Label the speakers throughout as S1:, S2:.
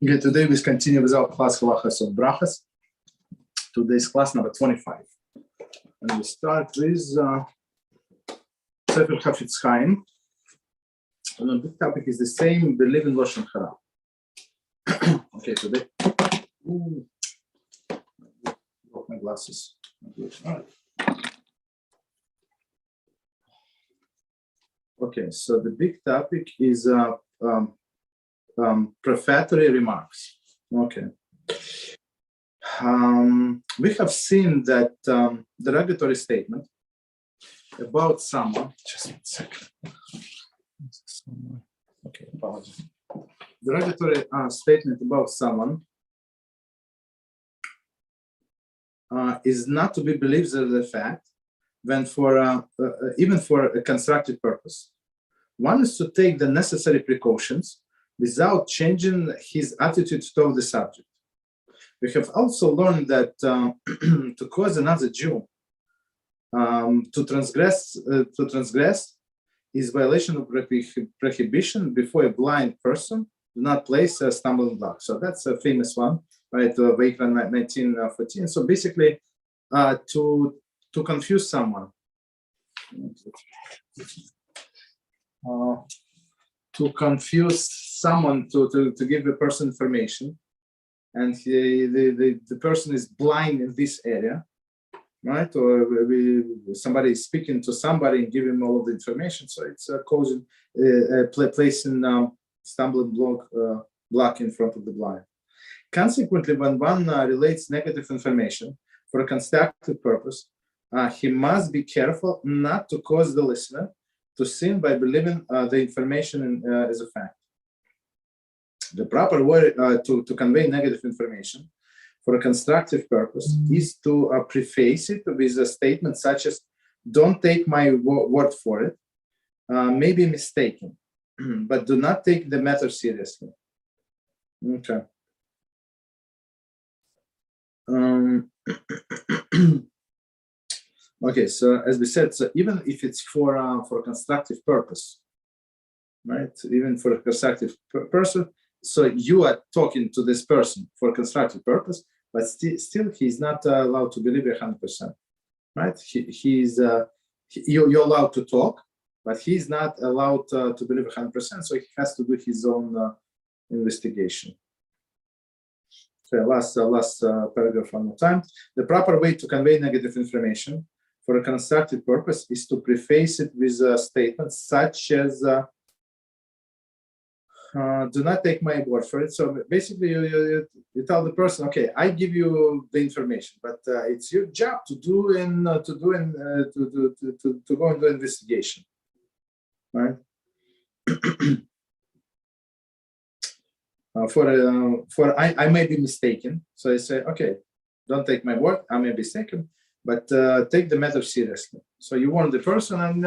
S1: Okay, today we continue with our class Halachos of Brochos. Today's class number 25. And we start with Sefer Chofetz Chaim. And the big topic is the same, believe in Lashon Hara. Okay, today. Broke my glasses. All right. Okay, so the big topic is prefatory remarks. Okay. We have seen that derogatory statement about someone. Just 1 second. Okay, apologies. Derogatory statement about someone is not to be believed as a fact when for even for a constructive purpose. One is to take the necessary precautions without changing his attitude toward the subject. We have also learned that to cause another Jew to transgress is violation of prohibition before a blind person do not place a stumbling block. So that's a famous one, right? Vayikra 19:14. So basically, to confuse someone. To confuse someone, to give a person information, and the person is blind in this area, right? Or somebody is speaking to somebody and giving him all of the information, so it's causing placing stumbling block in front of the blind. Consequently, when one relates negative information for a constructive purpose, he must be careful not to cause the listener to sin by believing the information as a fact. The proper way to convey negative information for a constructive purpose is to preface it with a statement such as, "Don't take my word for it, may be mistaken, but do not take the matter seriously." Okay. Okay, so as we said, so even if it's for a constructive purpose, right? Even for a constructive person, so you are talking to this person for a constructive purpose, but still he's not allowed to believe 100%, right? You're allowed to talk, but he's not allowed to believe 100%, so he has to do his own investigation. Okay, last paragraph one more time. The proper way to convey negative information for a constructive purpose is to preface it with a statement such as, "Do not take my word for it." So basically, you tell the person, "Okay, I give you the information, but it's your job to go and do investigation, right?" I may be mistaken, so I say, "Okay, don't take my word. I may be mistaken, but take the matter seriously." So you warn the person, and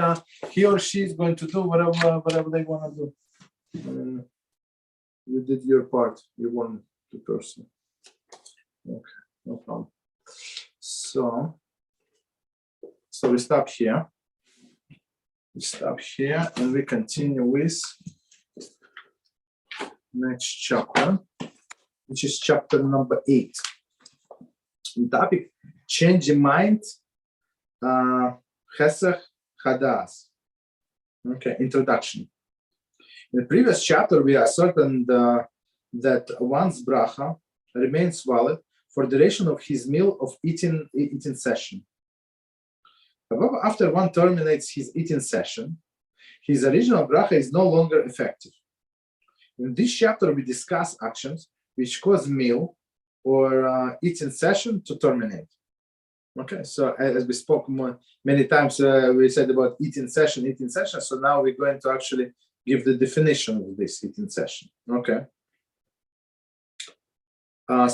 S1: he or she is going to do whatever they want to do. You did your part. You warned the person. Okay, no problem. So we stop here. And we continue with next chapter, which is chapter number 8. The topic: change your mind, Hesech, Hadaas. Okay, introduction. In the previous chapter, we ascertained that one's bracha remains valid for the duration of his meal of eating session. However, after one terminates his eating session, his original bracha is no longer effective. In this chapter, we discuss actions which cause meal or eating session to terminate. Okay, so as we spoke many times, we said about eating session. So now we're going to actually give the definition of this eating session. Okay.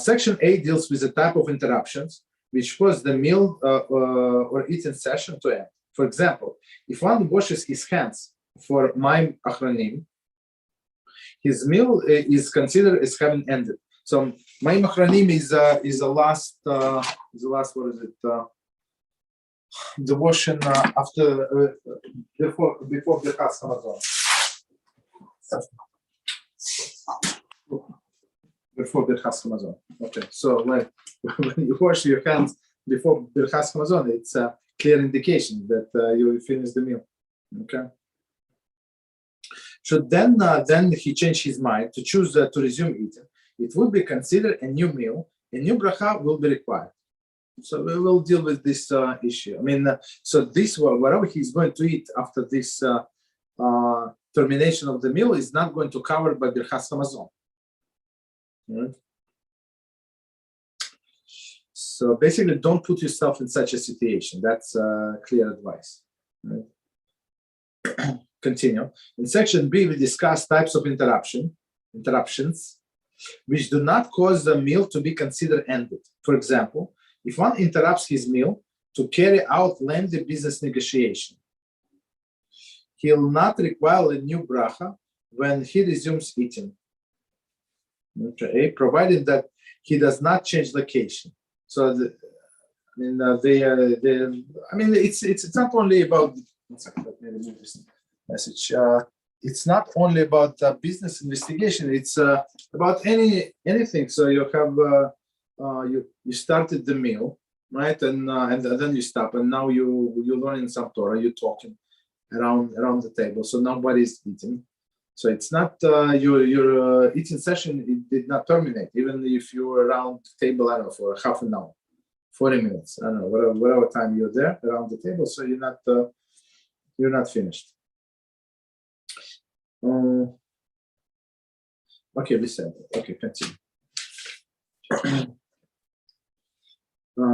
S1: Section 8 deals with the type of interruptions which cause the meal or eating session to end. For example, if one washes his hands for Mayim Achronim, his meal is considered as having ended. So Mayim Achronim is the last. What is it? The washing after before Bircas, before Birchas Hamozon. Okay, so when you wash your hands before Birchas Hamozon, it's a clear indication that you will finish the meal. Okay. So then he changed his mind to choose to resume eating. It would be considered a new meal. A new bracha will be required. So we will deal with this issue. I mean, so this whatever he's going to eat after this termination of the meal is not going to cover by Birchas Hamozon. Right? So basically, don't put yourself in such a situation. That's clear advice. Right? Continue. In section B, we discuss types of interruptions, which do not cause the meal to be considered ended. For example, if one interrupts his meal to carry out lengthy business negotiation, he will not require a new bracha when he resumes eating. Okay, provided that he does not change location. So, it's not only about. One second, let me remove this message. It's not only about business investigation. It's about anything. So you have you started the meal, right, and then you stop, and now you're learning some Torah. You're talking around the table, so nobody's eating. So it's not your eating session. It did not terminate, even if you were around the table. I don't know, for half an hour, 40 minutes. I don't know, whatever time you're there around the table. So you're not finished. Okay, we said that. Okay, continue.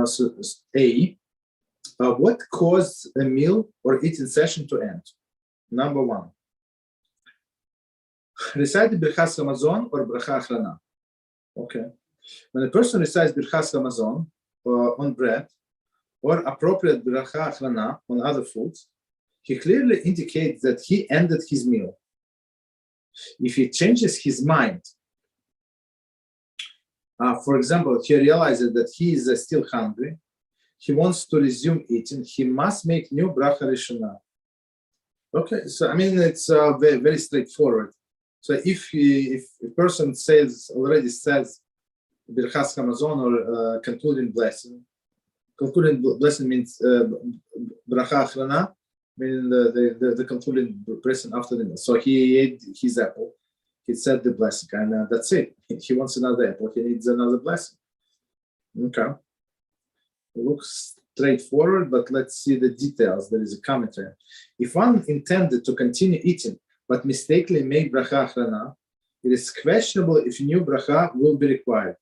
S1: So A, what caused a meal or eating session to end? Number one, recite Birchas Hamozon or Bracha Achrona. Okay, when a person recites Birchas Hamozon on bread or appropriate Bracha Achrona on other foods, he clearly indicates that he ended his meal. If he changes his mind, for example, he realizes that he is still hungry, he wants to resume eating, he must make new bracha rishona. Okay, so it's very, very straightforward. So if a person already says Birchas Hamozon or concluding blessing means bracha achrona, meaning the concluding blessing after the meal. So he ate his apple, he said the blessing, and that's it. He wants another apple, he needs another blessing. Okay. It looks straightforward, but let's see the details. There is a commentary. If one intended to continue eating, but mistakenly made bracha achrona, it is questionable if new bracha will be required.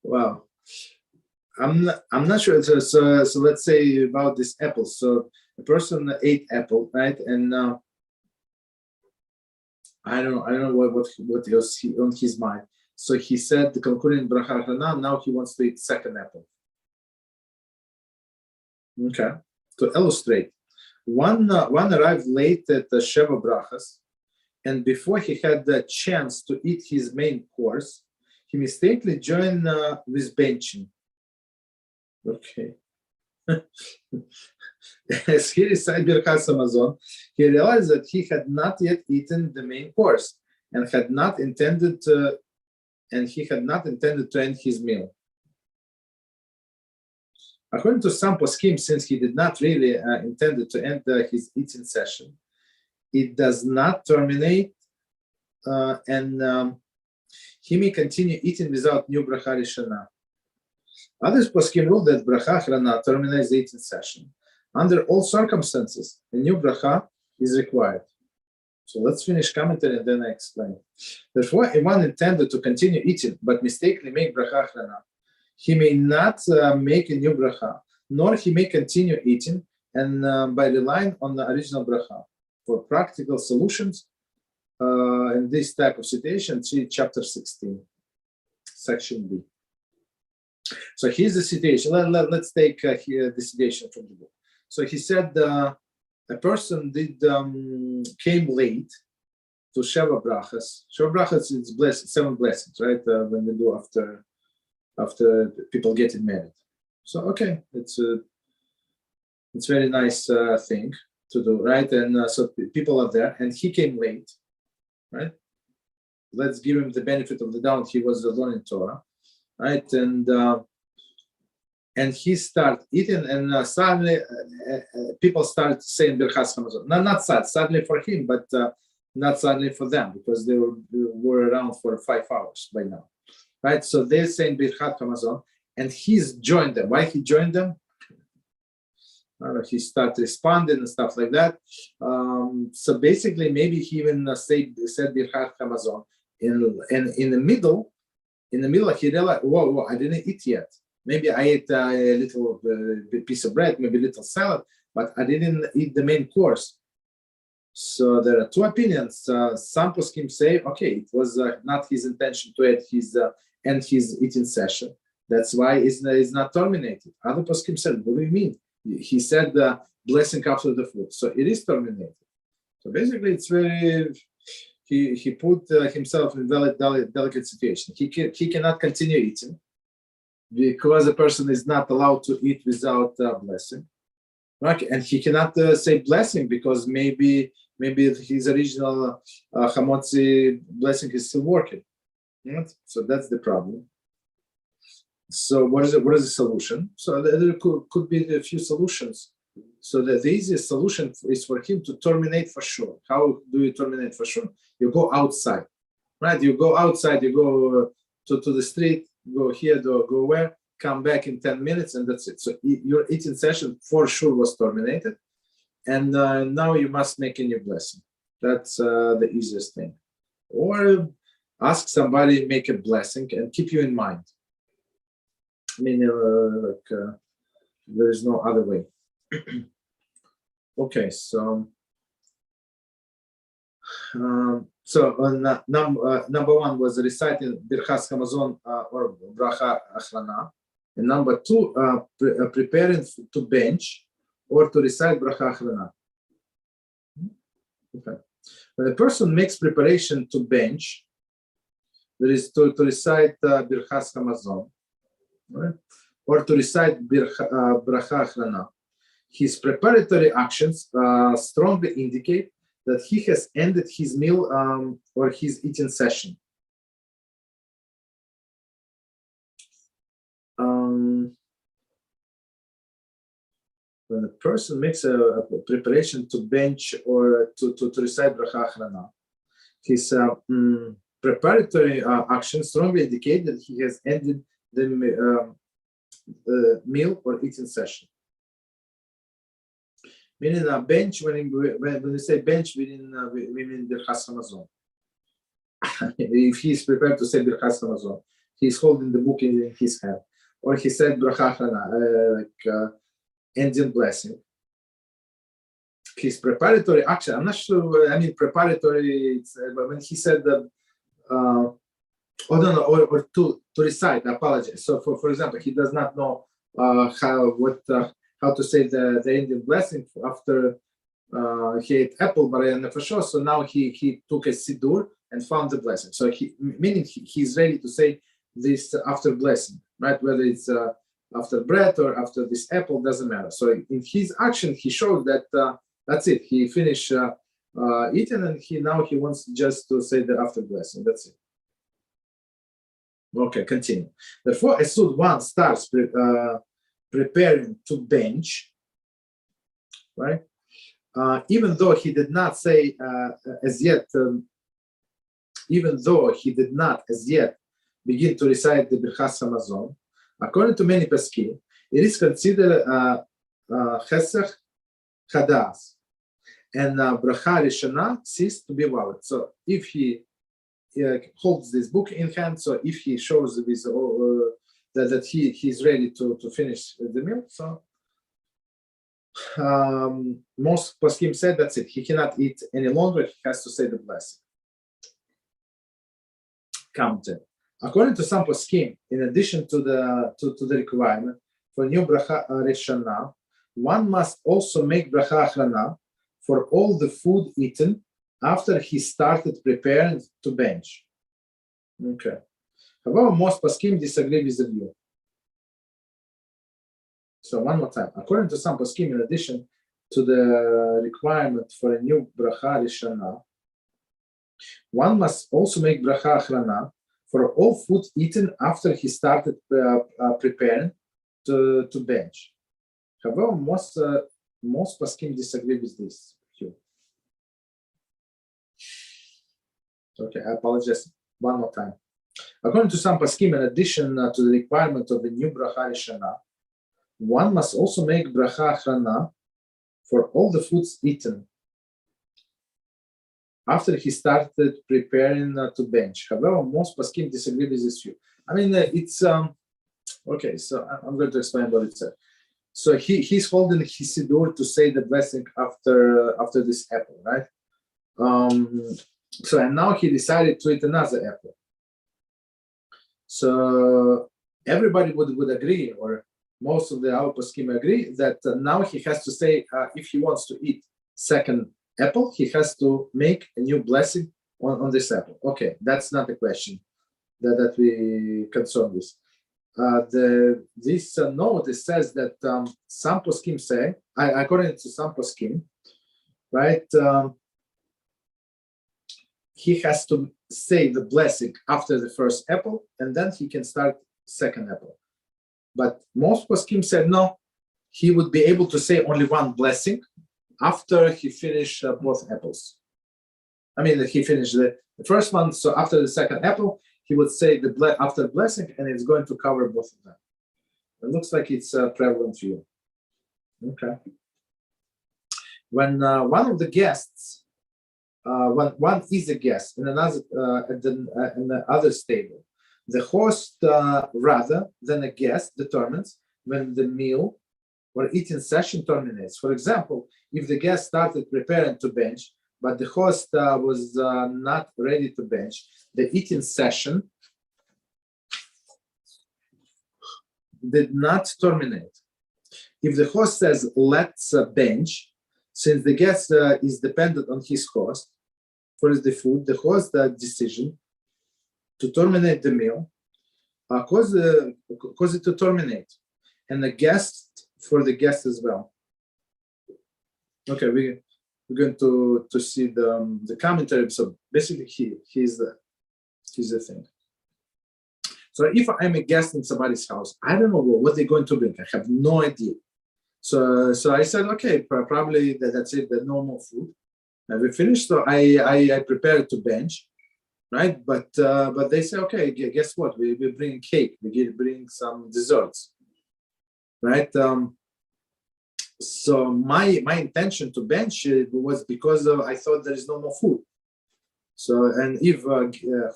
S1: Wow. I'm not sure. So let's say about this apple. So a person ate apple, right? And I don't know what was on his mind. So he said the concluding bracha achrona. Now he wants to eat second apple. Okay. To illustrate, one arrived late at the Sheva Brachos, and before he had the chance to eat his main course, he mistakenly joined with benching. Okay. As he recited Birchas Hamozon, he realized that he had not yet eaten the main course and he had not intended to end his meal. According to some poskim, since he did not really intended to end his eating session, it does not terminate, and he may continue eating without new bracha rishona. Others poskim rule that bracha achrona terminates the eating session. Under all circumstances, a new bracha is required. So let's finish commentary and then I explain. Therefore, if one intended to continue eating but mistakenly make bracha achrona, he may not make a new bracha, nor he may continue eating and by relying on the original bracha. For practical solutions in this type of situation, see chapter 16, section B. So here's the situation. Let's take here the situation from the book. So he said a person came late to Sheva Brachos. Sheva Brachos is 7 blessings, right? When they do after people getting married. So okay, it's very nice thing to do, right? And so people are there, and he came late, right? let's give him the benefit of the doubt. He was learning Torah, right? And he started eating, and suddenly people started saying Bircas Hamozon. Not sadly for him, but not sadly for them, because they were around for 5 hours by now, right? So they're saying Birchat Hamozon, and he's joined them. Why he joined them? He started responding and stuff like that. So basically, maybe he even said Birchat Hamozon, and in the middle, he realized, whoa, I didn't eat yet. Maybe I ate a little piece of bread, maybe a little salad, but I didn't eat the main course. So there are 2 opinions. Some poskim say, okay, it was not his intention to end his eating session. That's why it's not terminated. Other poskim said, what do you mean? He said blessing after the food. So it is terminated. So basically, it's very, he put himself in very delicate situation. He cannot continue eating, because a person is not allowed to eat without blessing, right? And he cannot say blessing, because maybe his original chamotzi blessing is still working, right? So that's the problem. So what is the solution? So there could be a few solutions. So the easiest solution is for him to terminate for sure. How do you terminate for sure? You go outside, right? You go outside, you go to the street, go here, go where, come back in 10 minutes, and that's it. So your eating session for sure was terminated, and now you must make a new blessing. That's the easiest thing. Or ask somebody, make a blessing, and keep you in mind. I mean, there is no other way. Okay, so number 1 was reciting Birchas Hamozon or Bracha Achrona, and number 2, preparing to bench or to recite Bracha Achrona. Okay, when a person makes preparation to bench, there is to recite Birchas Hamozon, right? Or to recite Bracha Achrona. His preparatory actions strongly indicate that he has ended his meal or his eating session. When a person makes a preparation to bench or to recite Bracha Achrona, his preparatory actions strongly indicate that he has ended the meal or eating session. Meaning a bench, when we say bench, we mean Birchas Hamozon. If he is prepared to say Birchas Hamozon, he is holding the book in his hand, or he said Bracha Achrona, ending blessing. His preparatory action, I'm not sure. I mean, preparatory. It's, when he said that, or to recite. I apologize. So, for example, he does not know how to say the ending blessing after he ate apple, for sure. So now he took a siddur and found the blessing. So meaning he's ready to say this after blessing, right? Whether it's after bread or after this apple, doesn't matter. So in his action, he showed that that's it. He finished eating, and now he wants just to say the after blessing. That's it. Okay, continue. Therefore, as soon one starts preparing to bench, right? Even though he did not say as yet, even though he did not as yet begin to recite the Birchas Hamozon, according to many poskim, it is considered Hesech Hadaas, and Bracha Rishona ceased to be valid. So if he holds this book in hand, so if he shows this that he's ready to finish the meal, so most poskim said that's it. He cannot eat any longer. He has to say the blessing. Commentaries. According to some poskim, in addition to the requirement for new bracha rishona, one must also make bracha achrona for all the food eaten after he started preparing to bench. Okay. However, most poskim disagree with the view. So one more time. According to some poskim, in addition to the requirement for a new bracha rishona, One must also make bracha achrona for all food eaten after he started preparing to bench. However, most poskim disagree with this view. Okay, I apologize one more time. According to some poskim, in addition to the requirement of a new bracha rishona, one must also make bracha achrona for all the foods eaten after he started preparing to bench. However, most poskim disagree with this view. I mean, it's okay. So I'm going to explain what it said. So he's holding his siddur to say the blessing after this apple, right? So and now he decided to eat another apple. So everybody would agree, or most of the our poskim agree, that now he has to say if he wants to eat second apple, he has to make a new blessing on this apple. Okay, that's not a question that we concern with. This note, it says that some poskim say, according to some poskim, right, he has to say the blessing after the first apple, and then he can start second apple. But most poskim said no, he would be able to say only one blessing after he finished both apples. I mean, he finished the first one, so after the second apple, he would say after blessing, and it's going to cover both of them. It looks like it's a prevalent view. Okay. When one of the guests, when one is a guest in another in the other stable, the host rather than a guest determines when the meal or eating session terminates. For example, if the guest started preparing to bench, but the host was not ready to bench, the eating session did not terminate. If the host says, let's bench, since the guest is dependent on his host for the food, the host's decision to terminate the meal cause it to terminate, and the guest for the guest as well. Okay, we're going to see the commentary. So basically, here's the thing. So if I'm a guest in somebody's house, I don't know what they're going to bring. I have no idea. So I said, okay, probably that's it. The normal food. And we finished. So I prepared to bench, right? But they say, okay, guess what? We bring cake. We bring some desserts, right? So my intention to bench was because I thought there is no more food. So, and if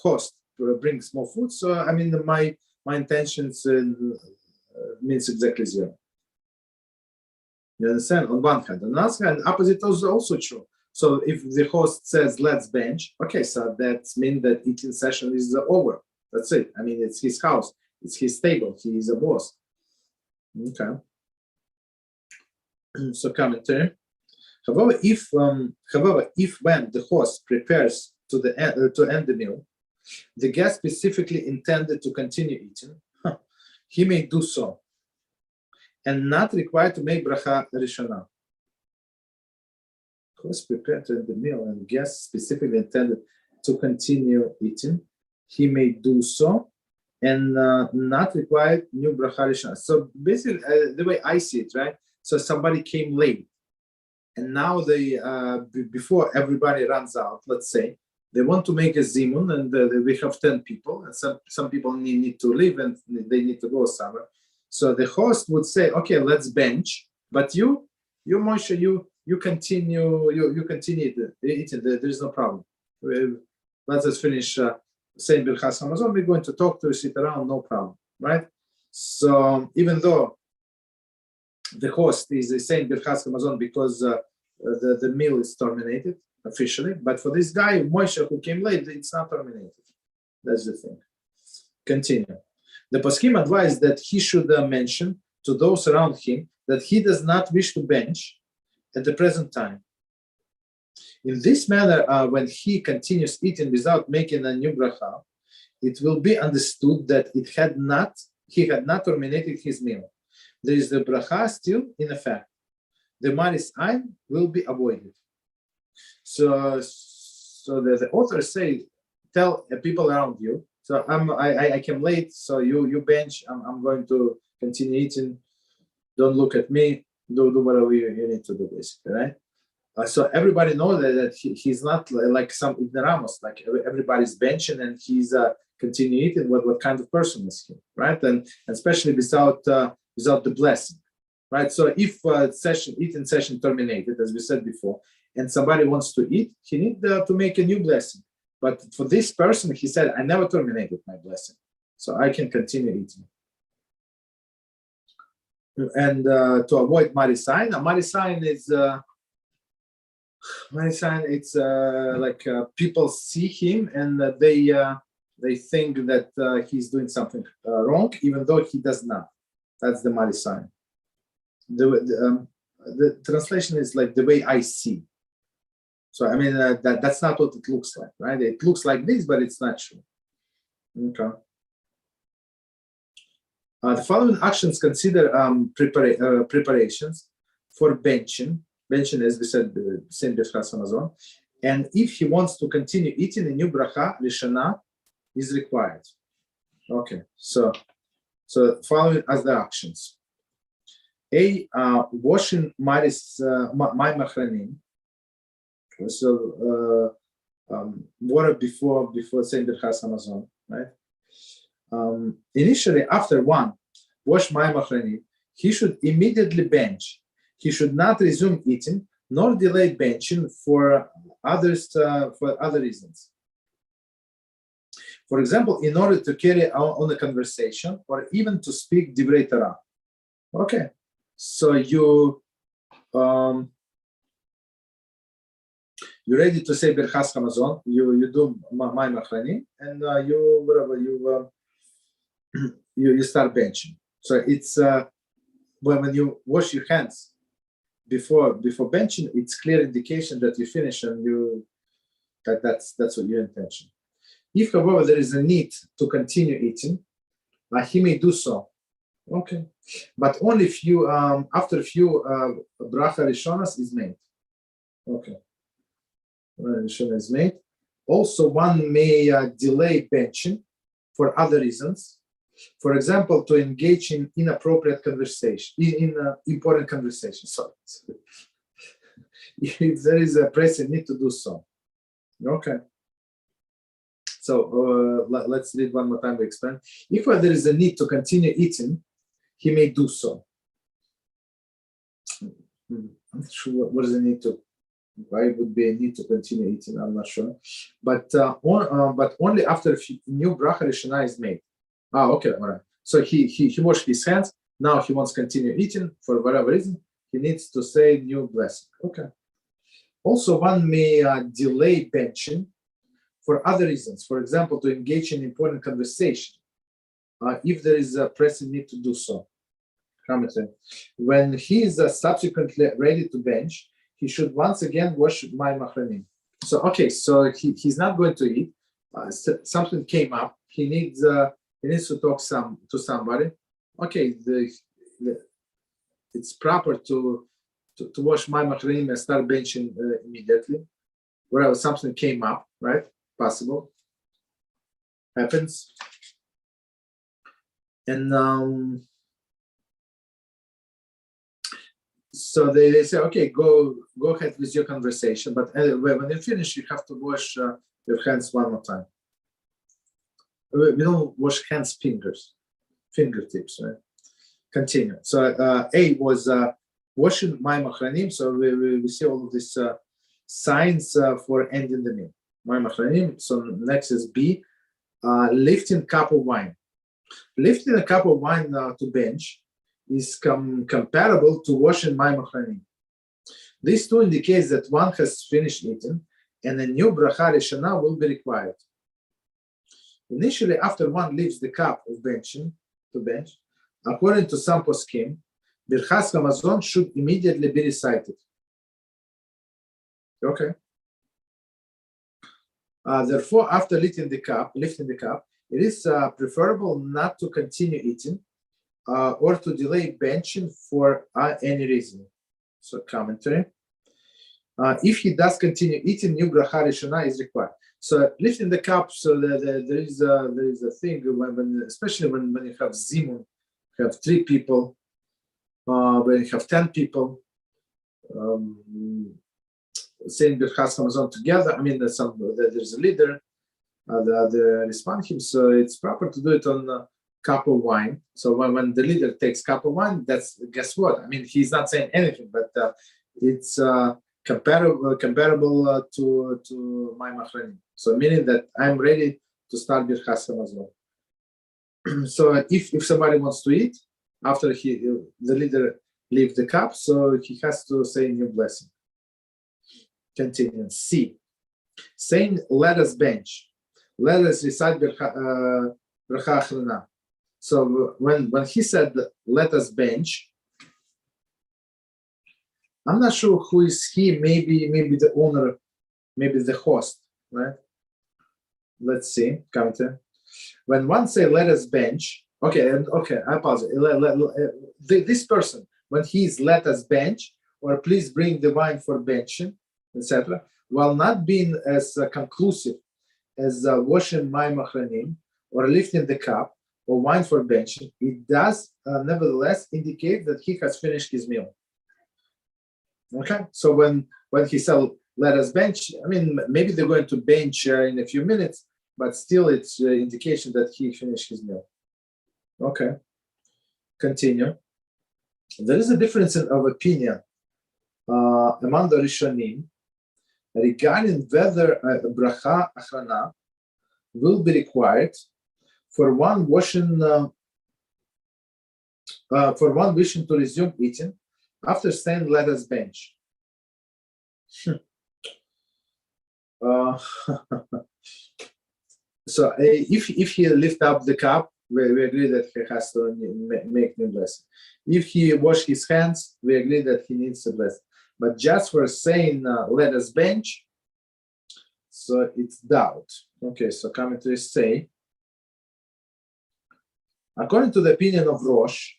S1: host brings more food, so I mean my intentions means exactly zero. You understand? On one hand, on the other hand, opposite is also true. So if the host says let's bench, okay, so that means that eating session is over. That's it. I mean, it's his house, it's his table. He is a boss. Okay. So commentary. However, if when the host prepares to end the meal, the guest specifically intended to continue eating, he may do so, and not required to make bracha rishona. Host prepared to end the meal, and guest specifically intended to continue eating, he may do so, and not required new bracha rishona. So basically, the way I see it, right? So somebody came late, and now they before everybody runs out, let's say, they want to make a zimun, and we have 10 people, and some people need to leave, and they need to go somewhere. So the host would say, okay, let's bench, but you Moshe, you continue eating. There is no problem. Let's just finish saying Bircas Hamozon. We're going to talk to sit around, no problem, right? So even though the host is saying Bircas Hamozon because the meal is terminated officially, but for this guy Moshe who came late, it's not terminated. That's the thing. Continue. The poskim advised that he should mention to those around him that he does not wish to bench at the present time. In this manner, when he continues eating without making a new bracha, it will be understood that he had not terminated his meal. There is the bracha still in effect. The maris ein will be avoided. So So the authors say, tell people around you. So I came late, so you bench. I'm going to continue eating. Don't look at me. Do whatever you need to do, basically, right? So everybody knows that he's not like some ignoramus, like everybody's benching and he's continue eating. What kind of person is he, right? And especially without the blessing, right? So if eating session terminated, as we said before, and somebody wants to eat, he needs to make a new blessing. But for this person, he said, I never terminated my blessing, so I can continue eating. And to avoid marisain, marisain is it's like people see him and they think that he's doing something wrong, even though he does not. That's the marisain. The translation is like the way I see. So I mean that's not what it looks like, right? It looks like this, but it's not true. Okay. The following actions consider preparations for benching. Benching, as we said, the same Bircas Hamozon. And if he wants to continue eating, a new bracha rishona is required. Okay, so following as the actions. A, washing Mayim Achronim. So water before saying Bircas Hamozon, right? Initially, after one, wash Mayim Achronim, he should immediately bench. He should not resume eating nor delay benching for other reasons. For example, in order to carry on a conversation or even to speak divrei Torah. Okay, so you're ready to say Bircas Hamozon. You do Mayim Achronim, and you start benching. So it's when you wash your hands before benching, it's clear indication that you finish and that's what your intention. If, however, there is a need to continue eating, he may do so. Okay, but only if you after a few bracha rishonas is made. Okay, rishona is made. Also, one may delay benching for other reasons. For example, to engage in inappropriate conversation, in important conversation. Sorry. If there is a pressing need to do so. Okay. So let's read one more time to explain. If there is a need to continue eating, he may do so. I'm not sure what is the need to. Why would be a need to continue eating? I'm not sure. But only after a new bracha rishona is made. Okay, all right. So he washed his hands. Now he wants to continue eating for whatever reason. He needs to say new blessing. Okay. Also, one may delay benching for other reasons. For example, to engage in important conversation, if there is a pressing need to do so. When he is subsequently ready to bench, he should once again wash Mayim Achronim. So okay, so he's not going to eat. Something came up. He needs to talk to somebody. Okay, it's proper to wash Mayim Achronim and start benching immediately. Wherever something came up, right? Possible. Happens. And so they say, okay, go ahead with your conversation. But when you finish, you have to wash your hands one more time. We don't wash hands, fingertips, right? Continue. So A was washing Mayim Achronim. So we see all of these signs for ending the meal. Mayim Achronim. So next is B, lifting cup of wine. Lifting a cup of wine to bench is comparable to washing Mayim Achronim. These two indicates that one has finished eating and a new bracha rishona will be required. Initially, after one leaves the cup of benching to bench, according to some poskim, Bircas Hamozon should immediately be recited. Okay. Therefore, after lifting the cup, it is preferable not to continue eating or to delay benching for any reason. So, commentary.
S2: If he does continue eating, new bracha rishona is required. So lifting the cup, so there is a thing when especially when you have zimun, you have 3 people, when you have 10 people, saying Bircas Hamozon together. I mean, there's a leader, the respond him. So it's proper to do it on a cup of wine. So when the leader takes cup of wine, that's, guess what? I mean, he's not saying anything, but it's comparable to my Achronim. So meaning that I'm ready to start Bircas Hamozon. So if somebody wants to eat after the leader leaves the cup, so he has to say a new blessing. Continue. C. Saying let us bench. Let us recite Bracha Achrona. So when he said let us bench, I'm not sure who is he. Maybe the owner, maybe the host, right? Let's see. Commentary. When one say let us bench, okay, I apologize. This person, when he's let us bench, or please bring the wine for benching, etc., while not being as conclusive as washing Mayim Achronim or lifting the cup or wine for benching, it does nevertheless indicate that he has finished his meal. Okay, so when he said let us bench, I mean, maybe they're going to bench in a few minutes, but still it's an indication that he finished his meal. Okay, continue. There is a difference of opinion among the Rishonim regarding whether bracha achrona will be required for one wishing to resume eating after saying let us bench. So if he lift up the cup, we agree that he has to make new blessing. If he wash his hands, we agree that he needs a blessing. But just for saying let us bench, so it's doubt. Okay, so commentaries say, according to the opinion of Rosh,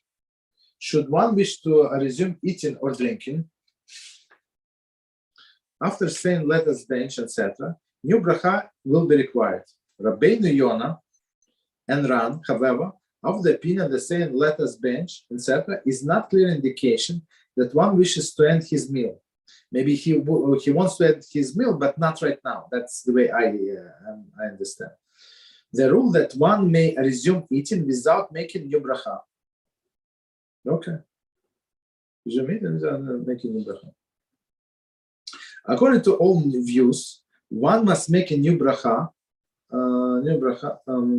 S2: should one wish to resume eating or drinking, after saying let us bench, etc., new bracha will be required. Rabbeinu Yonah and Ran, however, of the opinion that saying let us bench, etc., is not clear indication that one wishes to end his meal. Maybe he wants to end his meal, but not right now. That's the way I understand. The rule that one may resume eating without making new bracha. Okay. Making new bracha. According to all views, one must make a new bracha.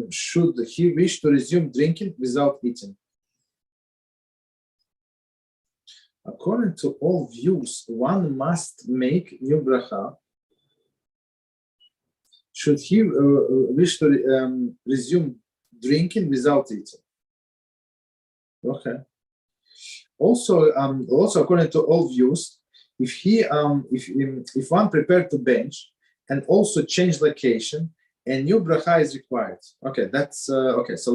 S2: Should he wish to resume drinking without eating. According to all views, one must make new bracha. Should he wish to resume drinking without eating? Okay. Also, according to all views, if one prepared to bench and also change location, a new bracha is required. Okay, that's okay. So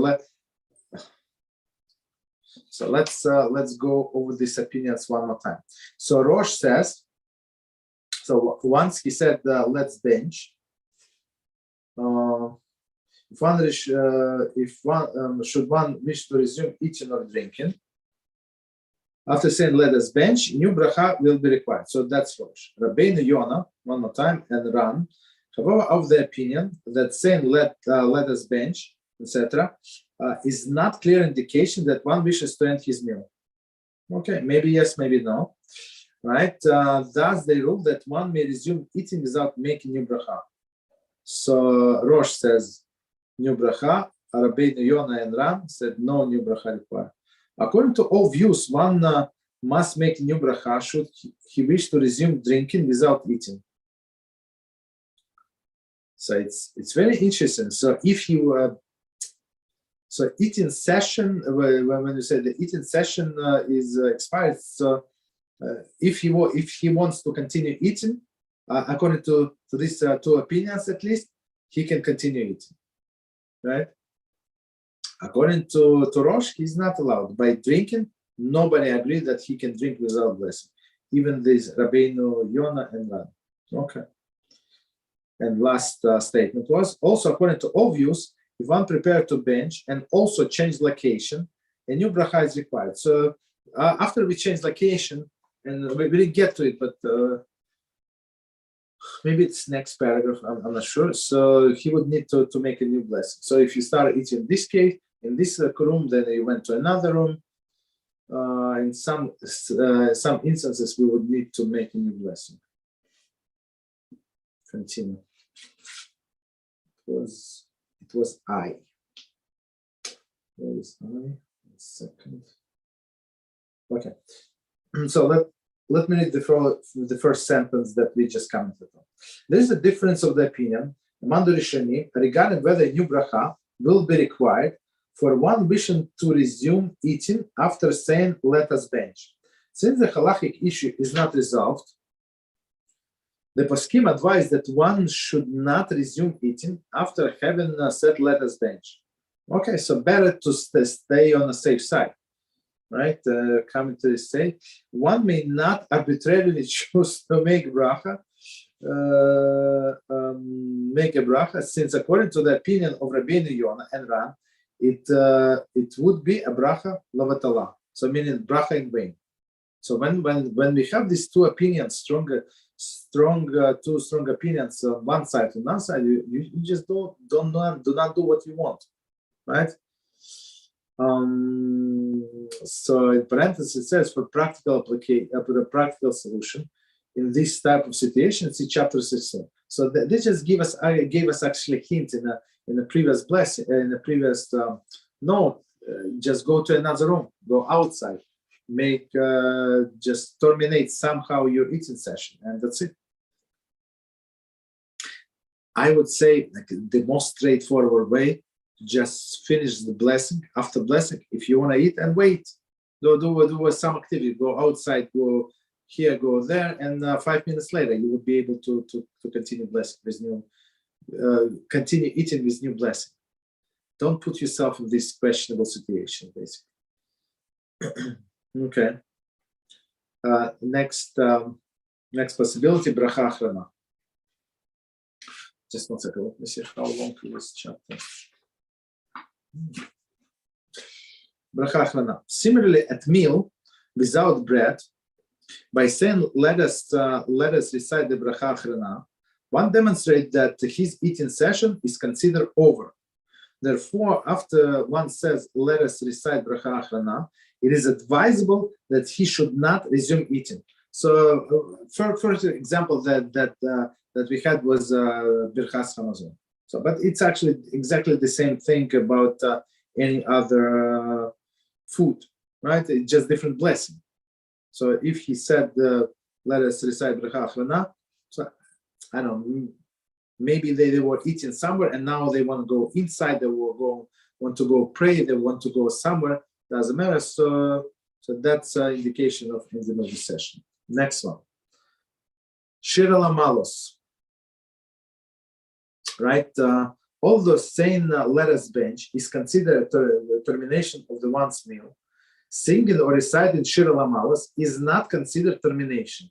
S2: let's go over these opinions one more time. So Rosh says, so once he said let's bench. If one should one wish to resume eating or drinking, after saying let us bench, new bracha will be required. So that's Rosh. Rabbeinu Yonah, one more time, and Ran, however, of the opinion that saying let us bench, etc., is not clear indication that one wishes to end his meal. Okay, maybe yes, maybe no. Right? Thus, they rule that one may resume eating without making new bracha. So Rosh says new bracha. Rabbeinu Yonah and Ran said no new bracha required. According to all views, one must make new bracha should he wish to resume drinking without eating. So it's very interesting. So if you so eating session, when you say the eating session is expired, so if he wants to continue eating, according to these two opinions at least, he can continue eating, right? According to Rosh, he's not allowed. By drinking, nobody agreed that he can drink without blessing. even this Rabbeinu Yonah and Ran. Okay. And last statement was also according to all views, if one prepared to bench and also changed location, a new bracha is required. So after we changed location, and we didn't get to it, but maybe it's next paragraph, I'm not sure. So he would need to make a new blessing. So if you start eating in this case, in this room, then you went to another room. In some instances, we would need to make a new blessing. Continue. It was I. Where is I? A second. Okay. So let me read the first sentence that we just commented on. There is a difference of the opinion among the Rishonim regarding whether a new bracha will be required for one wishing to resume eating after saying "let us bench." Since the halachic issue is not resolved, the poskim advise that one should not resume eating after having said "let us bench." Okay, so better to stay on the safe side, right? Commentaries say one may not arbitrarily choose to make bracha, since according to the opinion of Rabbeinu Yonah and Ran, it would be a bracha lavatala, so meaning bracha in vain. So when we have these two opinions, two strong opinions on one side and another side, you just do not do what you want, right? So in parentheses it says for practical application, for a practical solution in this type of situation, see chapter 16. So this just gave us actually a hint in the previous blessing, in the previous note. Just go to another room, go outside, just terminate somehow your eating session, and that's it. I would say like the most straightforward way, just finish the blessing. After blessing, if you want to eat, and wait, do some activity, go outside, go here, go there, and 5 minutes later you will be able to continue blessing with continue eating with new blessing. Don't put yourself in this questionable situation, basically. Okay. Next possibility, bracha achrona. Just one second. Let me see how long is this chapter. Bracha achrona. Similarly, at meal without bread, by saying let us recite the bracha achrona, one demonstrates that his eating session is considered over. Therefore, after one says let us recite bracha achrona, it is advisable that he should not resume eating. So, first example that we had was Bircas Hamozon. So, but it's actually exactly the same thing about any other food, right? It's just different blessing. So, if he said let us recite bracha achrona, so I don't know, maybe they were eating somewhere and now they want to go inside. They want to go pray. They want to go somewhere. Doesn't matter. So that's an indication of end of the session. Next one. Shiur malos. Right? Although saying let us bench is considered the termination of the one's meal, singing or reciting Shiur malos is not considered termination,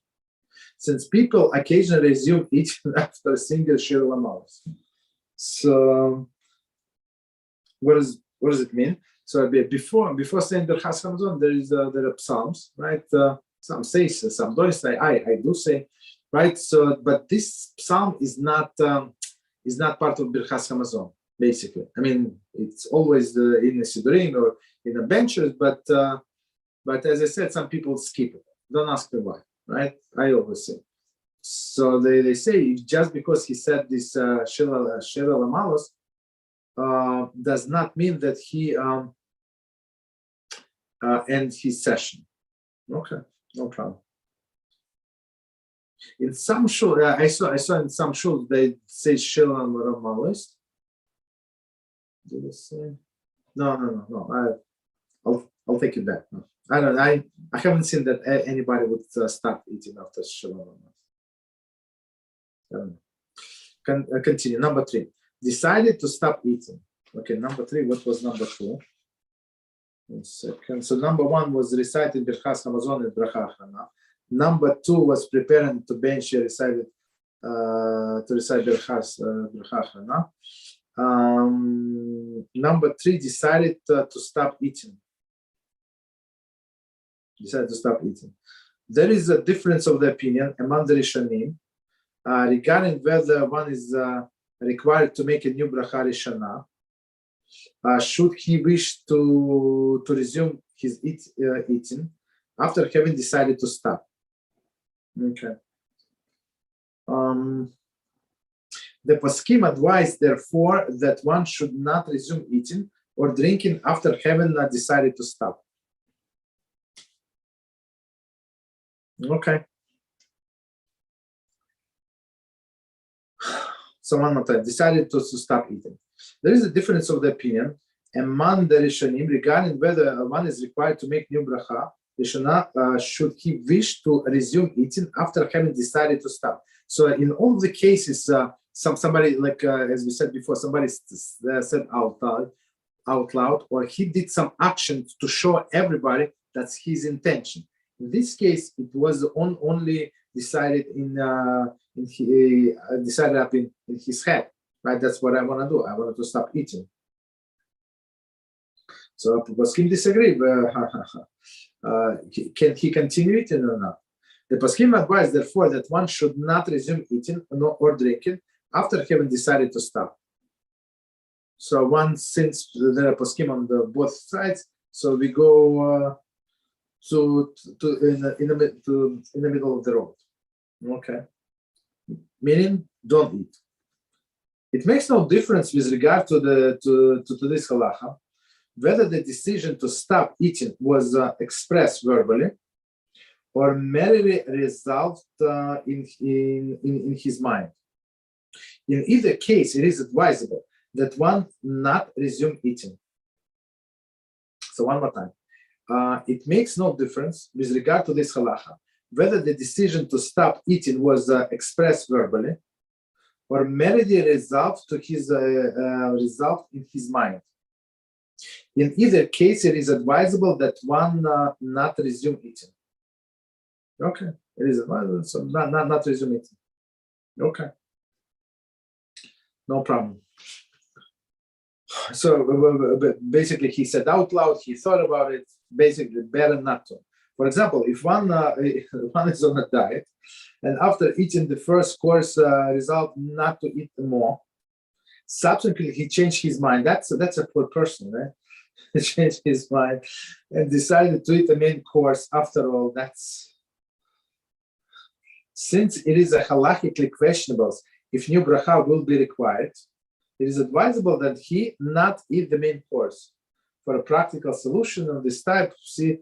S2: since people occasionally resume eating after singing Shiur malos. So what does it mean? So before saying the Hamozon, there are psalms, right? Some say, some don't say. I do say, right? So, but this psalm is not part of Bircas Hamozon, basically. I mean, it's always in the Sidurim or in the benches, but as I said, some people skip it. Don't ask me why, right? I always say. So they say just because he said this Shiur malos does not mean that he ends his session. Okay, no problem. In some shul, I saw in some shul they say Shiur malos. Do they say? No. I'll take it back. No. I don't. I haven't seen that anybody would start eating after Shiur malos. I don't know. Continue. Number 3. Decided to stop eating. Okay, number 3. What was number 2? 1 second. So number 1 was reciting Bircas Hamozon and bracha achrona. Number 2 was preparing to bench, recited to recite Bircas, Achrona. Number 3 decided to stop eating. There is a difference of the opinion among the Rishonim regarding whether one is required to make a new bracha Rishana. Should he wish to resume his eating after having decided to stop? Okay. The poskim advise, therefore, that one should not resume eating or drinking after having decided to stop. Okay. So one more time, decided to stop eating. There is a difference of the opinion among the Rishonim regarding whether one is required to make new bracha Rishana, should he wish to resume eating after having decided to stop. So in all the cases, somebody, like as we said before, somebody said out loud, or he did some action to show everybody that's his intention. In this case, it was only decided decided up in his head, right? That's what I want to do. I wanted to stop eating. So Poskim disagree. Can he continue eating or not? The Poskim advise, therefore, that one should not resume eating or drinking after having decided to stop. So since there are Poskim on both sides, so we go in the middle of the road. Okay, meaning don't eat. It makes no difference with regard to this halacha whether the decision to stop eating was expressed verbally or merely resolved in his mind. In either case, it is advisable that one not resume eating. So one more time. It makes no difference with regard to this halacha whether the decision to stop eating was expressed verbally or merely resolved in his mind. In either case, it is advisable that one not resume eating. Okay, it is advisable, so not resume eating. Okay, no problem. So basically, he said out loud, he thought about it. Basically, better not to. For example, if one is on a diet, and after eating the first course, resolved not to eat more, subsequently he changed his mind. That's a poor person, right? He changed his mind and decided to eat the main course. After all, since it is a halachically questionable if new bracha will be required, it is advisable that he not eat the main course. For a practical solution of this type, see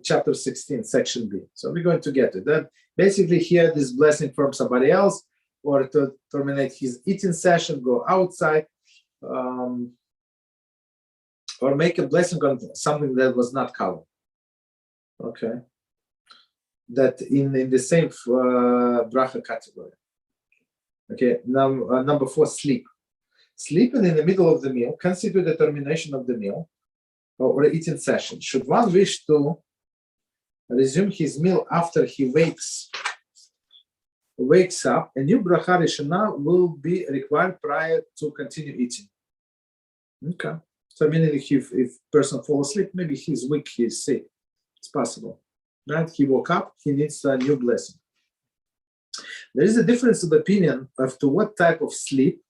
S2: chapter 16, section B. So we're going to get to that. Basically, hear this blessing from somebody else, or to terminate his eating session, go outside, or make a blessing on something that was not covered. Okay, that in the same bracha category. Okay, now number 4, sleep. Sleeping in the middle of the meal constitutes the termination of the meal or eating session. Should one wish to resume his meal after he wakes up, a new bracha rishana will be required prior to continue eating. Okay, so meaning if person falls asleep, maybe he's weak, he's sick. It's possible, right? He woke up, he needs a new blessing. There is a difference of opinion as to what type of sleep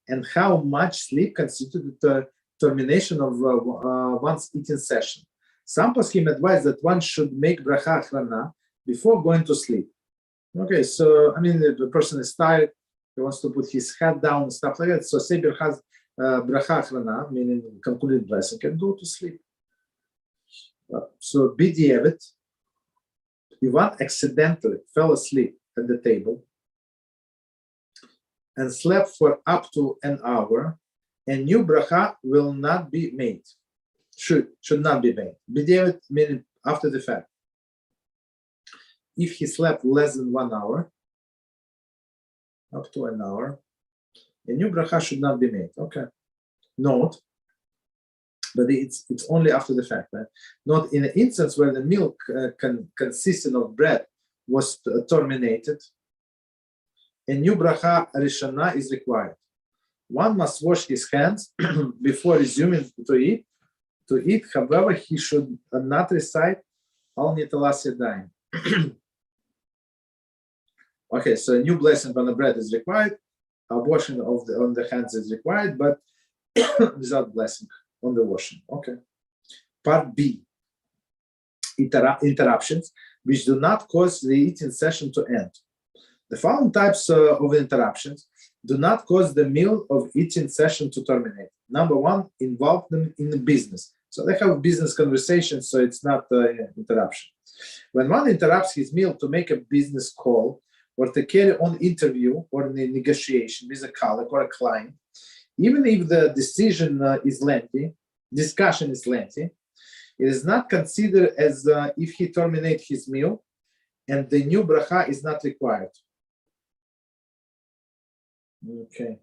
S2: and how much sleep constitutes the termination of one's eating session. Some poskim advise that one should make bracha achrona before going to sleep. Okay, so I mean, the person is tired, he wants to put his head down and stuff like that. So say bracha achrona, meaning concluded blessing, and go to sleep. So b'diavad, if one accidentally fell asleep at the table and slept for up to an hour, a new bracha will not be made. Should not be made. B'diavad meaning after the fact. If he slept less than 1 hour, up to an hour, a new bracha should not be made. Okay. Note, but it's only after the fact, right? Not in an instance where the meal consisting of bread was terminated, a new bracha rishana is required. One must wash his hands before resuming to eat. However, he should not recite al nitalas yadayim. Okay, so a new blessing on the bread is required. A washing on the hands is required, but without blessing on the washing. Okay. Part B. Interruptions which do not cause the eating session to end. The following types of interruptions do not cause the meal of eating session to terminate. Number one, involve them in the business. So they have a business conversation, so it's not interruption. When one interrupts his meal to make a business call or to carry on interview or negotiation with a colleague or a client, even if the discussion is lengthy, it is not considered as if he terminates his meal and the new bracha is not required. Okay.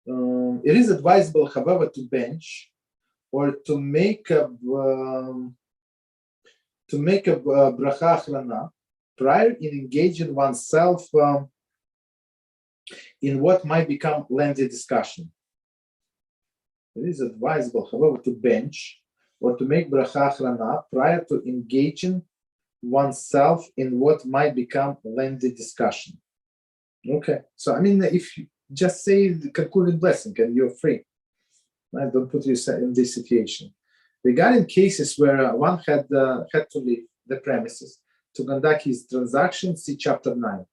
S2: It is advisable, however, to bench or to make a bracha achrona prior in engaging oneself in what might become lengthy discussion. It is advisable, however, to bench or to make bracha achrona prior to engaging oneself in what might become lengthy discussion. Okay, so I mean, if you just say the concluding blessing and you're free, right? Don't put yourself in this situation. Regarding cases where one had to leave the premises to conduct his transaction, see chapter 9.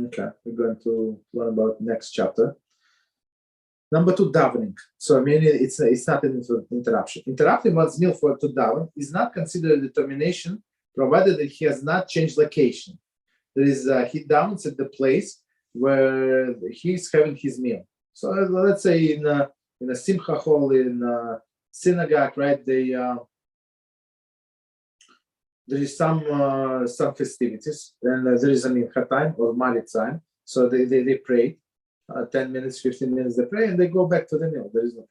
S2: Okay, we're going to learn about next chapter. Number 2, davening. So I mean, it's not an interruption. Interrupting one's meal to daven is not considered a determination, provided that he has not changed location. There is he davens at the place where he's having his meal. So let's say in a simcha hall, in a synagogue, right? There is some festivities, and there is a mincha time or malit time. So they pray 10 minutes, 15 minutes. They pray and they go back to the meal. There is no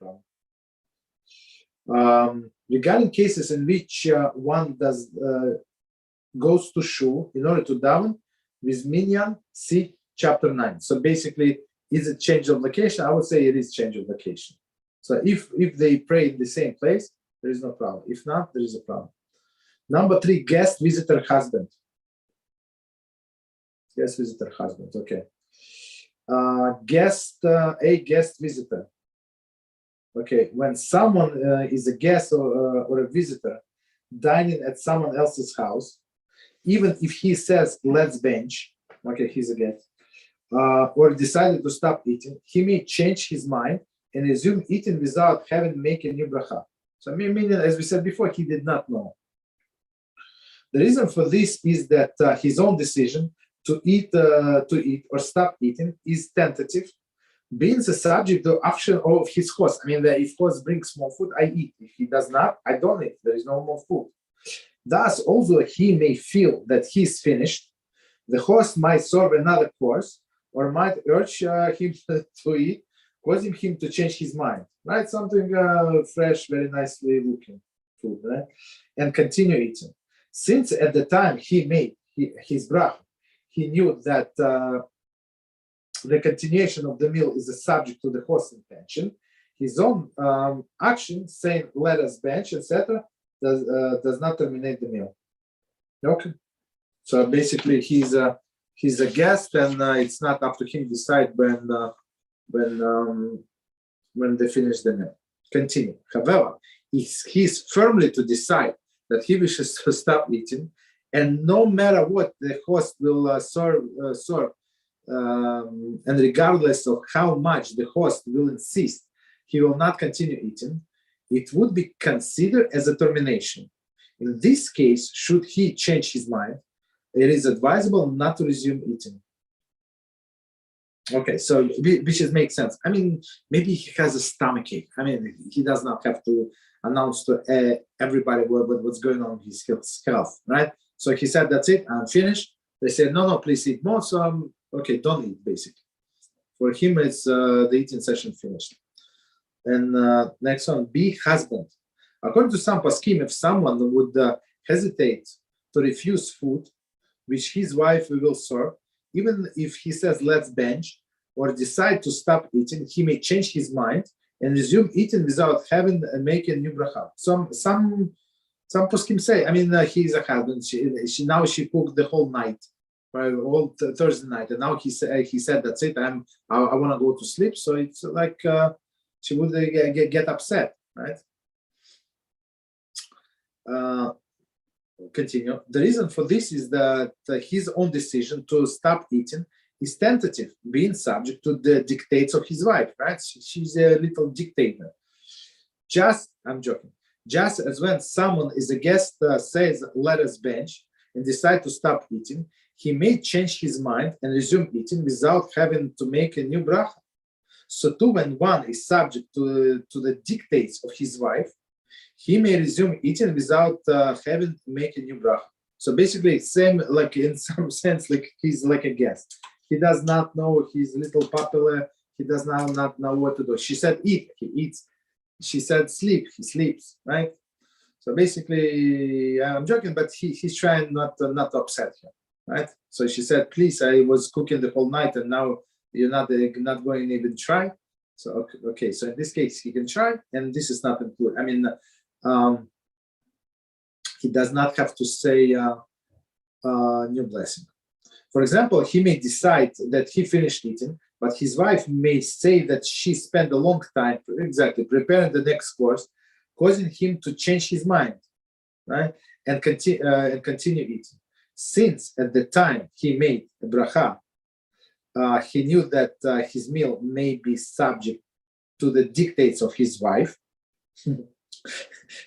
S2: problem. Regarding cases in which one goes to shul in order to daven with minyan, see chapter 9. So basically, is it change of location? I would say it is change of location. So if they pray in the same place, there is no problem. If not, there is a problem. Number 3, guest, visitor, husband. Guest, visitor, husband. Okay. Guest, a guest visitor. Okay. When someone is a guest or a visitor dining at someone else's house, even if he says, let's bench, okay, he's a guest, or decided to stop eating, he may change his mind and resume eating without having to make a new bracha. So meaning, as we said before, he did not know. The reason for this is that his own decision to eat or stop eating is tentative, being the subject of action of his host. I mean, if host brings more food, I eat. If he does not, I don't eat. There is no more food. Thus, although he may feel that he is finished, the host might serve another course or might urge him to eat, causing him to change his mind, right? Something fresh, very nicely looking food, right? And continue eating. Since at the time he made his brachot, he knew that the continuation of the meal is a subject to the host's intention, his own action, saying, let us bench, etc., does not terminate the meal. Okay. So basically, he's a guest, and it's not up to him to decide when they finish the meal. Continue. However, he's firmly to decide that he wishes to stop eating, and no matter what the host will serve, and regardless of how much the host will insist, he will not continue eating, it would be considered as a termination. In this case, should he change his mind, it is advisable not to resume eating. Okay, so which makes sense. I mean, maybe he has a stomachache. I mean, he does not have to announce to everybody what's going on with his health, right? So he said, that's it, I'm finished. They said, no, please eat more. So okay, don't eat, basically. For him, it's the eating session finished. And next one, be husband. According to some poskim, if someone would hesitate to refuse food which his wife will serve, even if he says let's bench or decide to stop eating, he may change his mind and resume eating without having making a new bracha. Some poskim say, he's a husband. She cooked the whole night, right, all Thursday night, and now he said that's it. I want to go to sleep. So it's like she would get upset, right? Continue. The reason for this is that his own decision to stop eating is tentative, being subject to the dictates of his wife, right? She's a little dictator. I'm joking. Just as when someone is a guest says, let us bench, and decide to stop eating, he may change his mind and resume eating without having to make a new bracha. So too, when one is subject to the dictates of his wife, he may resume eating without having to make a new bracha. So basically, same, like in some sense, like he's like a guest. He does not know, he's a little popular. He does not know what to do. She said eat, he eats. She said sleep, he sleeps, right? So basically, I'm joking, but he's trying not to upset her, right? So she said, please, I was cooking the whole night and now you're not going to even try. So, okay, so in this case, he can try, and this is not included. He does not have to say new blessing. For example, he may decide that he finished eating, but his wife may say that she spent a long time preparing the next course, causing him to change his mind, right, and continue eating. Since at the time he made a bracha, he knew that his meal may be subject to the dictates of his wife.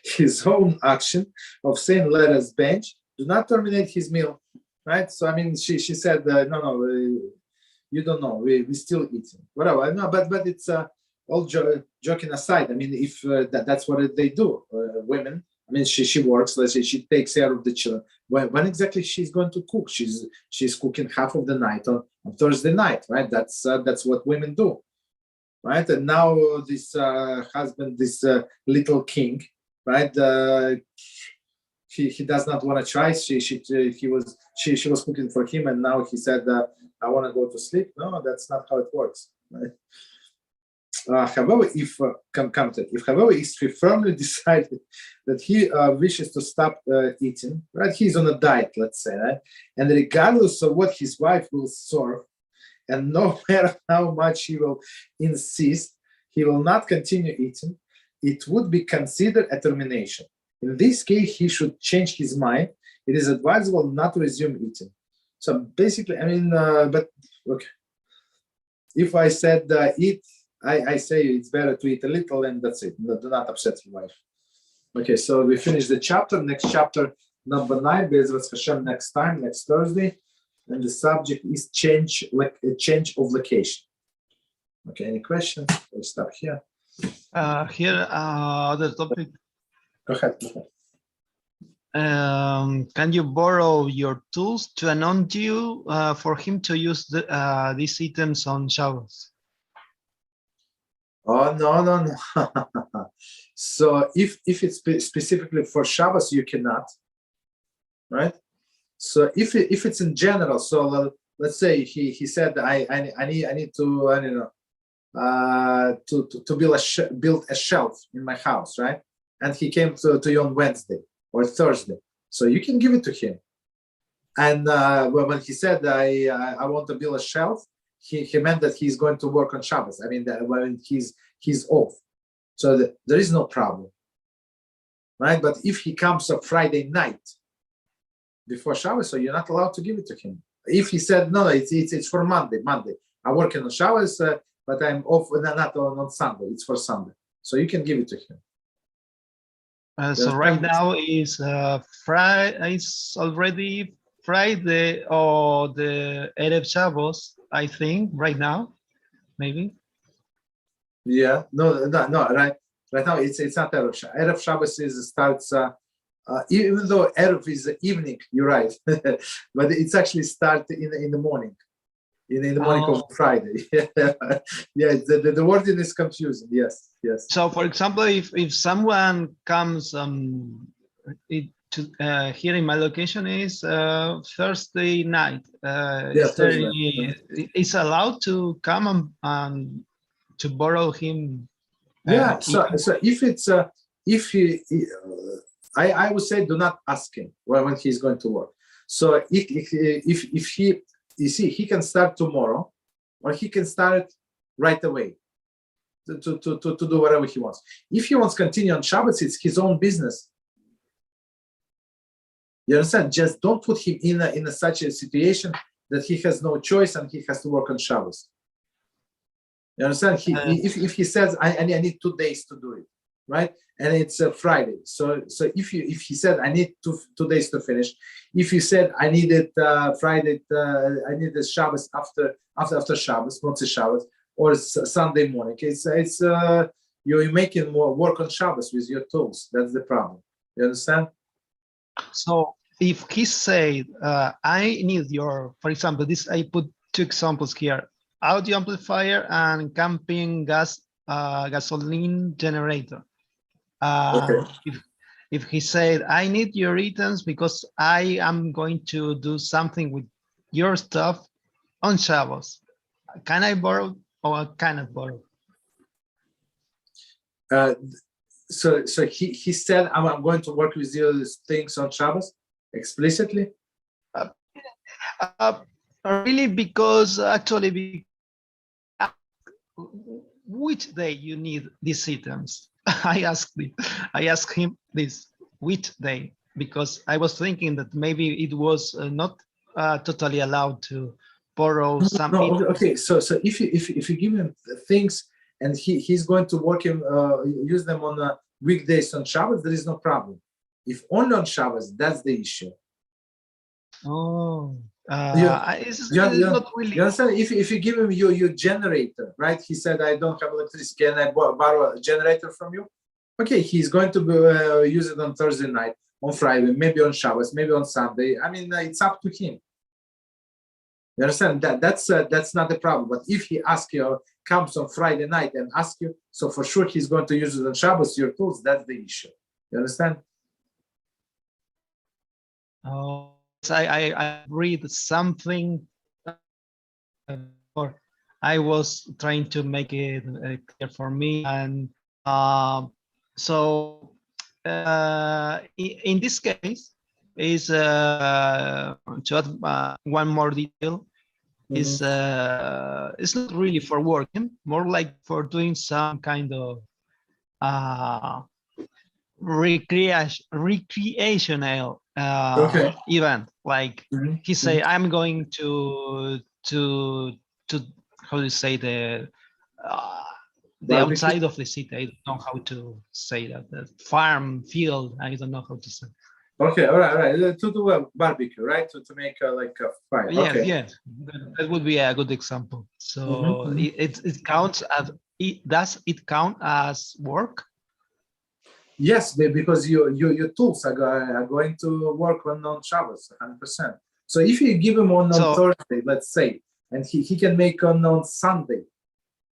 S2: His own action of saying let us bench do not terminate his meal, right? So she said no, you don't know, we still eating whatever. No, but it's all joking aside. If that's what they do, women. She works. Let's say she takes care of the children. When exactly she's going to cook? She's cooking half of the night on Thursday night, right? That's what women do, right? And now this husband, this little king, right? He does not want to try. She was cooking for him, and now he said, "I want to go to sleep." No, that's not how it works, right? However, if he firmly decided that he wishes to stop eating, right? He's on a diet, let's say, right? And regardless of what his wife will serve, and no matter how much he will insist, he will not continue eating, it would be considered a termination. In this case, he should change his mind. It is advisable not to resume eating. So basically, but okay. If I said eat, I say it's better to eat a little, and that's it. Do not upset your wife. Okay, so we finish the chapter. Next chapter, number 9, Be'Ezrat Hashem next Thursday. And the subject is change of location. Okay, any questions? We'll stop here.
S3: Other topic.
S2: Go ahead.
S3: Can you borrow your tools to anoint you for him to use these items on Shabbat?
S2: Oh, no. So if it's specifically for Shabbos, you cannot, right? So if it's in general, so let's say he said I need to build a shelf in my house, right? And he came to you on Wednesday or Thursday, so you can give it to him. And when he said I want to build a shelf, he meant that he's going to work on Shabbos. When he's off, so there is no problem, right? But if he comes up Friday night before Shabbos, so you're not allowed to give it to him. If he said no, it's for Monday. I'm working on Shabbos, but I'm off not on Sunday. It's for Sunday, so you can give it to him.
S3: So right now is Friday. It's already Friday or the Erev Shabbos, I think. Right now, maybe.
S2: Yeah. No. Right now, it's not Erev Shabbos. Erev Shabbos starts. Even though Erev is the evening, you're right, but it's actually start in the morning, in the morning of Friday. Yeah, the wording is confusing. Yes.
S3: So, for example, if someone comes here in my location is Thursday night.
S1: Thursday.
S3: Is allowed to come and to borrow him?
S1: So if it's if I would say do not ask him when he's going to work. So if he, you see, he can start tomorrow, or he can start right away to do whatever he wants. If he wants to continue on Shabbat, it's his own business. You understand? Just don't put him in such a situation that he has no choice and he has to work on Shabbos. You understand? If he says I need 2 days to do it, right? And it's a Friday. So if he said I need 2 days to finish, if he said I need it Friday, I need the Shabbos after Shabbos, Motzei Shabbos, or Sunday morning, it's you're making more work on Shabbos with your tools. That's the problem. You understand?
S3: So if he said I need your, for example, this, I put 2 examples here: audio amplifier and camping gasoline generator. If he said I need your returns because I am going to do something with your stuff on Shabbos, can I borrow or cannot borrow?
S1: So he said I'm going to work with you things on Shabbos explicitly.
S3: Really, because actually, which day you need these items? I asked him this, which day, because I was thinking that maybe it was not totally allowed to borrow some.
S1: No, okay. So if you give him things and he's going to work him use them on weekdays on Shabbos, there is no problem. If only on Shabbos, that's the issue.
S3: Oh.
S1: It's not really. You understand? If you give him your generator, right? He said, I don't have electricity. Can I borrow a generator from you? Okay, he's going to use it on Thursday night, on Friday, maybe on Shabbos, maybe on Sunday. I mean, it's up to him. You understand? That's not the problem. But if he asks you, comes on Friday night and asks you, so for sure he's going to use it on Shabbos, your tools, that's the issue. You understand?
S3: Oh. I read something, or I was trying to make it clear for me, and so in this case, is to add one more detail, is it's not really for working, more like for doing some kind of recreational event. Like he say, I'm going to how do you say the outside of the city. I don't know how to say that. The farm, field. I don't know how to say.
S1: Okay, all right. To do a barbecue, right? To make like a fire.
S3: Yes,
S1: okay.
S3: Yes. That would be a good example. So it counts as does it count as work?
S1: Yes, because your tools are going to work on Shabbos 100%. So if you give him on Thursday, let's say, and he can make on Sunday,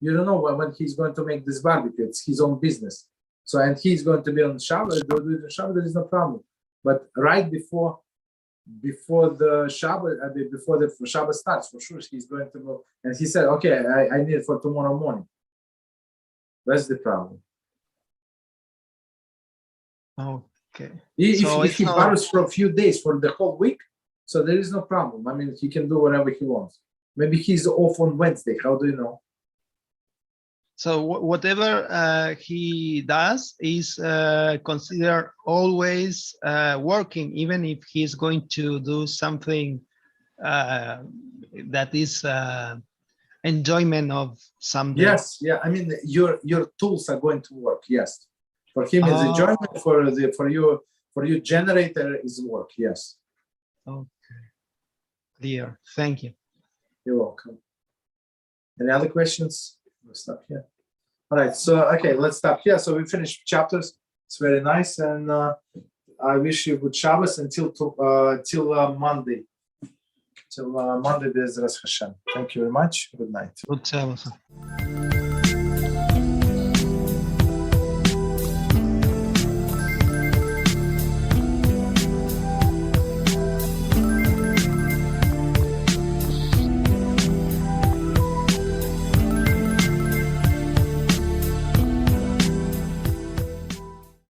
S1: you don't know when he's going to make this barbecue. It's his own business. So and he's going to be on Shabbos. There is no problem. But right before the Shabbat, before the Shabbat starts, for sure he's going to go. And he said, okay, I need it for tomorrow morning. That's the problem.
S3: Okay.
S1: If he borrows for a few days for the whole week, so there is no problem. I mean, he can do whatever he wants. Maybe he's off on Wednesday. How do you know?
S3: So whatever he does is considered always working, even if he's going to do something that is enjoyment of something.
S1: Yes, yeah. I mean, your tools are going to work. Yes, for him it's enjoyment. For you generator is work. Yes.
S3: Okay. Clear. Thank you.
S1: You're welcome. Any other questions? We'll stop here. All right. So okay, let's stop here. So we finished chapters. It's very nice, and I wish you good Shabbos until Monday. Till Monday, Be'Ezrat Hashem. Thank you very much. Good night.
S3: Good Shabbos.